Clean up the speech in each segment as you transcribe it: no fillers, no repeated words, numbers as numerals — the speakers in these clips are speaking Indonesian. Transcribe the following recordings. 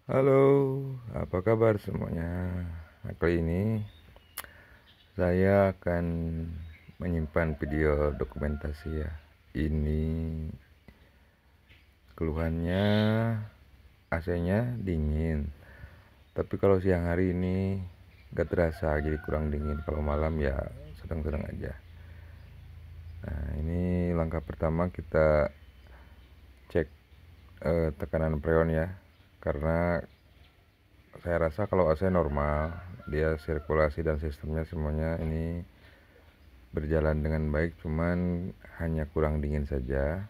Halo, apa kabar semuanya? Nah, kali ini saya akan menyimpan video dokumentasi ya. Ini keluhannya AC-nya dingin. Tapi kalau siang hari ini gak terasa, jadi kurang dingin. Kalau malam ya sedang-sedang aja. Nah, ini langkah pertama kita cek tekanan freon ya. Karena saya rasa kalau AC normal, dia sirkulasi dan sistemnya semuanya ini berjalan dengan baik, cuman hanya kurang dingin saja.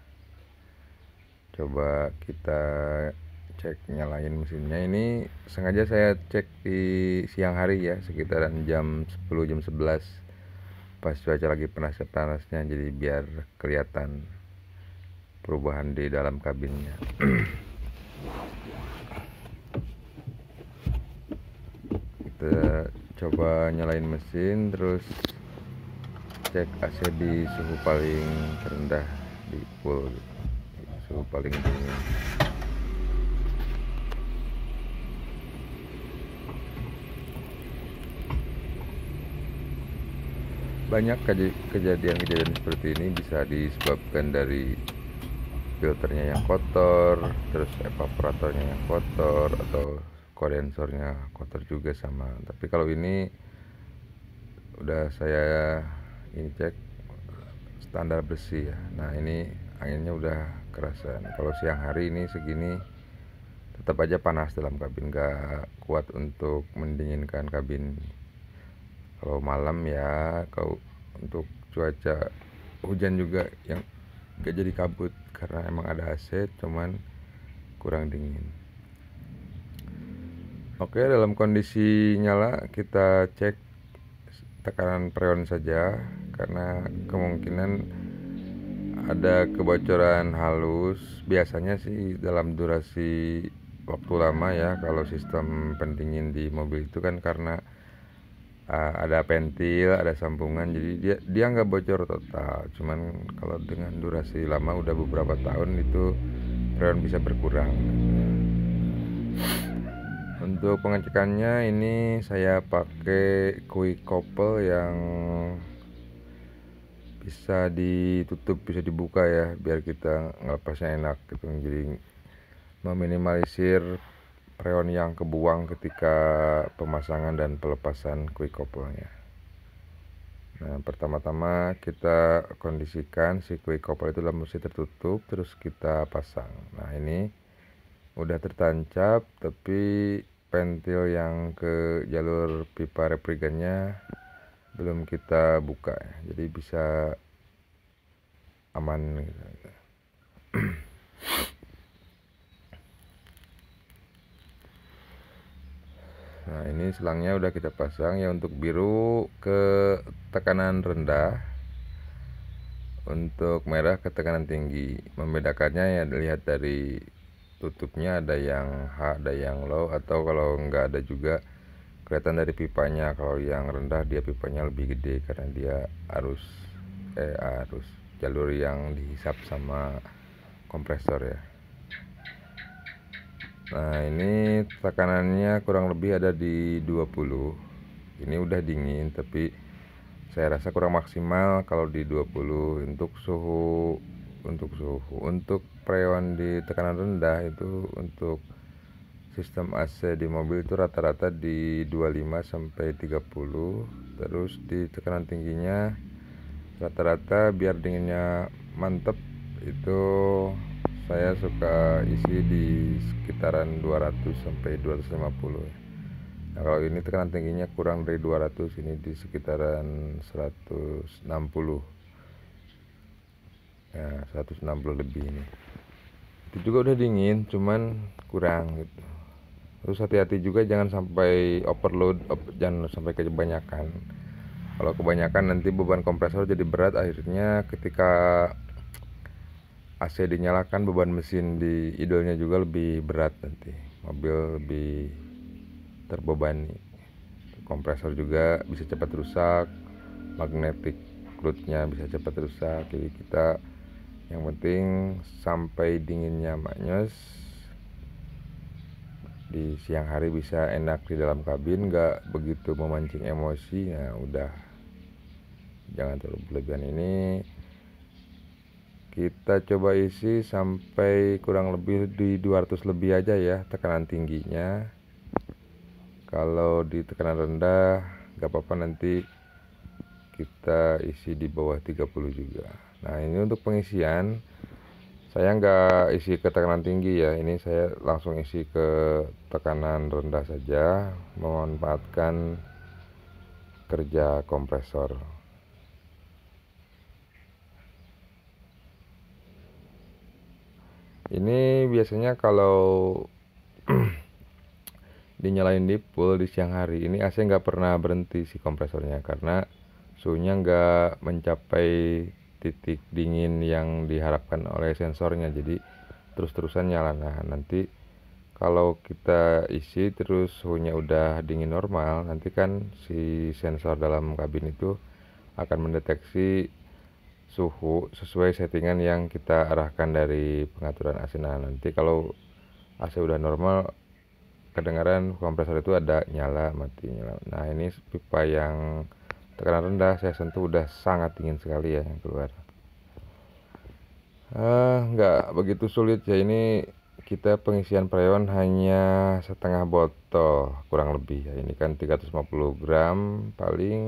Coba kita cek nyalain mesinnya. Ini sengaja saya cek di siang hari ya, sekitaran jam 10 jam 11 pas cuaca lagi panas-panasnya, jadi biar kelihatan perubahan di dalam kabinnya. Kita coba nyalain mesin, terus cek AC di suhu paling rendah, di full gitu. Suhu paling dingin. Banyak kejadian-kejadian seperti ini bisa disebabkan dari filternya yang kotor, terus evaporatornya yang kotor, atau kondensornya kotor juga sama. Tapi kalau ini udah saya ini cek standar bersih ya. Nah, ini anginnya udah kerasan. Kalau siang hari ini segini tetap aja panas dalam kabin, gak kuat untuk mendinginkan kabin. Kalau malam ya, kalau untuk cuaca hujan juga yang gak jadi kabut karena emang ada AC, cuman kurang dingin. Oke, dalam kondisi nyala kita cek tekanan freon saja, karena kemungkinan ada kebocoran halus. Biasanya sih dalam durasi waktu lama ya, kalau sistem pendingin di mobil itu kan karena ada pentil, ada sambungan, jadi dia nggak bocor total. Cuman kalau dengan durasi lama udah beberapa tahun itu freon bisa berkurang. Untuk pengecekannya ini saya pakai quick couple yang bisa ditutup, bisa dibuka ya, biar kita ngelepasnya enak gitu. Jadi meminimalisir freon yang kebuang ketika pemasangan dan pelepasan quick couple-nya. Nah, pertama-tama kita kondisikan si quick couple itu dalam posisi tertutup, terus kita pasang. Nah, ini udah tertancap, tapi pentil yang ke jalur pipa refrigerantnya belum kita buka ya. Jadi bisa aman gitu. Nah, ini selangnya udah kita pasang ya. Untuk biru ke tekanan rendah, untuk merah ke tekanan tinggi. Membedakannya ya dilihat dari tutupnya, ada yang H, ada yang low, atau kalau nggak ada juga kelihatan dari pipanya. Kalau yang rendah dia pipanya lebih gede karena dia arus jalur yang dihisap sama kompresor ya. Nah, ini tekanannya kurang lebih ada di 20. Ini udah dingin, tapi saya rasa kurang maksimal kalau di 20 untuk suhu. Untuk freon di tekanan rendah itu untuk sistem AC di mobil itu rata-rata di 25 sampai 30. Terus di tekanan tingginya rata-rata biar dinginnya mantep itu saya suka isi di sekitaran 200 sampai 250 ya. Nah, kalau ini tekanan tingginya kurang dari 200, ini di sekitaran 160 ya, 160 lebih ini. Itu juga udah dingin, cuman kurang gitu. Terus hati-hati juga, jangan sampai overload, jangan sampai kebanyakan. Kalau kebanyakan nanti beban kompresor jadi berat, akhirnya ketika AC dinyalakan beban mesin di idlenya juga lebih berat, nanti mobil lebih terbebani. Kompresor juga bisa cepat rusak, magnetic fluidnya bisa cepat rusak. Jadi kita yang penting sampai dinginnya maknyos di siang hari bisa enak di dalam kabin, nggak begitu memancing emosi. Nah udah, jangan terlalu berlebihan. Ini kita coba isi sampai kurang lebih di 200 lebih aja ya tekanan tingginya. Kalau di tekanan rendah nggak apa-apa, nanti kita isi di bawah 30 juga. Nah ini untuk pengisian saya nggak isi ke tekanan tinggi ya, ini saya langsung isi ke tekanan rendah saja, memanfaatkan kerja kompresor. Ini biasanya kalau dinyalain di pool di siang hari, ini AC nggak pernah berhenti si kompresornya, karena suhunya nggak mencapai titik dingin yang diharapkan oleh sensornya, jadi terus-terusan nyala. Nah nanti kalau kita isi terus suhunya udah dingin normal, nanti kan si sensor dalam kabin itu akan mendeteksi suhu sesuai settingan yang kita arahkan dari pengaturan AC. Nah nanti kalau AC udah normal, kedengaran kompresor itu ada nyala mati nyala. Nah ini pipa yang tekanan rendah saya sentuh udah sangat dingin sekali ya yang keluar. Nggak begitu sulit ya, ini kita pengisian freon hanya setengah botol kurang lebih ya. Ini kan 350 gram, paling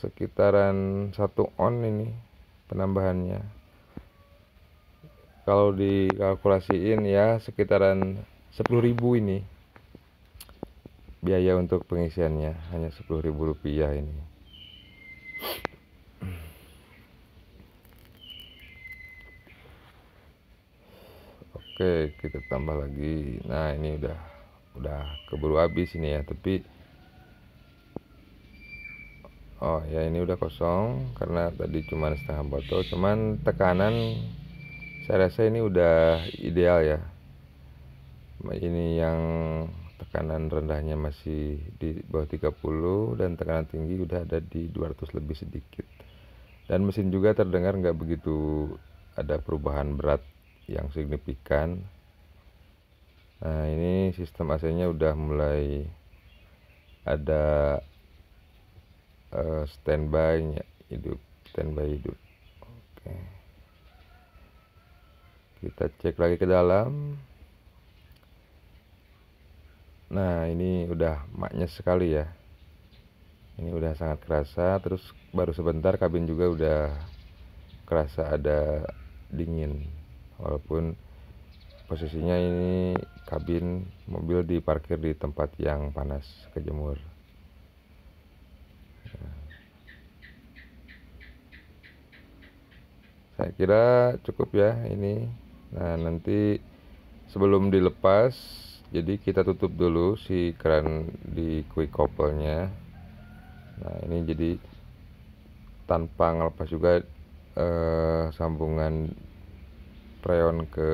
sekitaran 1 on ini penambahannya. Kalau dikalkulasiin ya sekitaran 10.000 ini biaya untuk pengisiannya, hanya 10.000 rupiah ini. Oke, kita tambah lagi. Nah ini udah keburu habis ini ya, tapi oh ya ini udah kosong karena tadi cuma setengah botol. Cuman tekanan saya rasa ini udah ideal ya. Ini yang tekanan rendahnya masih di bawah 30 dan tekanan tinggi udah ada di 200 lebih sedikit. Dan mesin juga terdengar nggak begitu ada perubahan berat yang signifikan. Nah ini sistem AC-nya udah mulai ada standby hidup. Oke, kita cek lagi ke dalam. Nah ini udah maknyes sekali ya, ini udah sangat kerasa. Terus baru sebentar kabin juga udah kerasa ada dingin, walaupun posisinya ini kabin mobil diparkir di tempat yang panas, kejemur. Saya kira cukup ya ini. Nah nanti sebelum dilepas, jadi kita tutup dulu si keran di quick couple-nya. Nah ini jadi tanpa ngelepas juga sambungan freon ke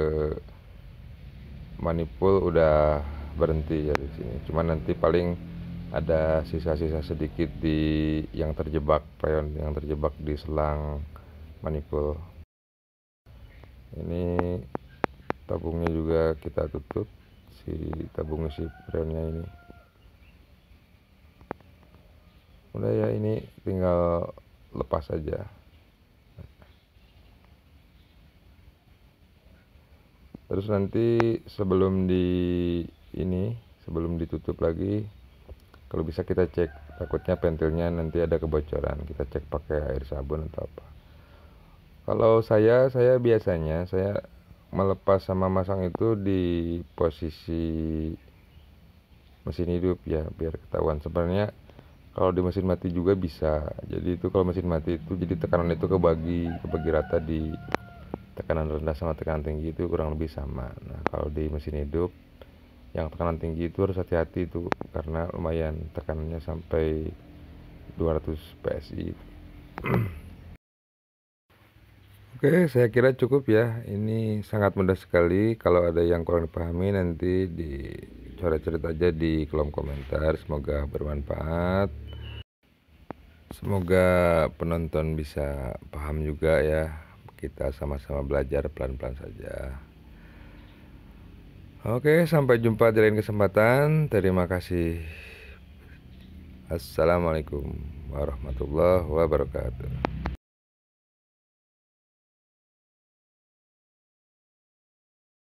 manifold udah berhenti ya di sini. Cuman nanti paling ada sisa-sisa sedikit di yang terjebak freon, yang terjebak di selang manifold. Ini tabungnya juga kita tutup, si tabung isi freonnya ini. Udah ya, ini tinggal lepas aja. Terus nanti sebelum ditutup lagi, kalau bisa kita cek, takutnya pentilnya nanti ada kebocoran, kita cek pakai air sabun atau apa. Kalau saya biasanya melepas sama masang itu di posisi mesin hidup ya, biar ketahuan. Sebenarnya kalau di mesin mati juga bisa. Jadi itu kalau mesin mati itu jadi tekanan itu kebagi rata di tekanan rendah sama tekanan tinggi itu kurang lebih sama. Nah kalau di mesin hidup yang tekanan tinggi itu harus hati-hati itu, karena lumayan tekanannya sampai 200 PSI. Oke, saya kira cukup ya. Ini sangat mudah sekali. Kalau ada yang kurang dipahami nanti dicoret-coret aja di kolom komentar. Semoga bermanfaat. Semoga penonton bisa paham juga ya. Kita sama-sama belajar pelan-pelan saja. Oke, sampai jumpa di lain kesempatan. Terima kasih. Assalamualaikum warahmatullahi wabarakatuh.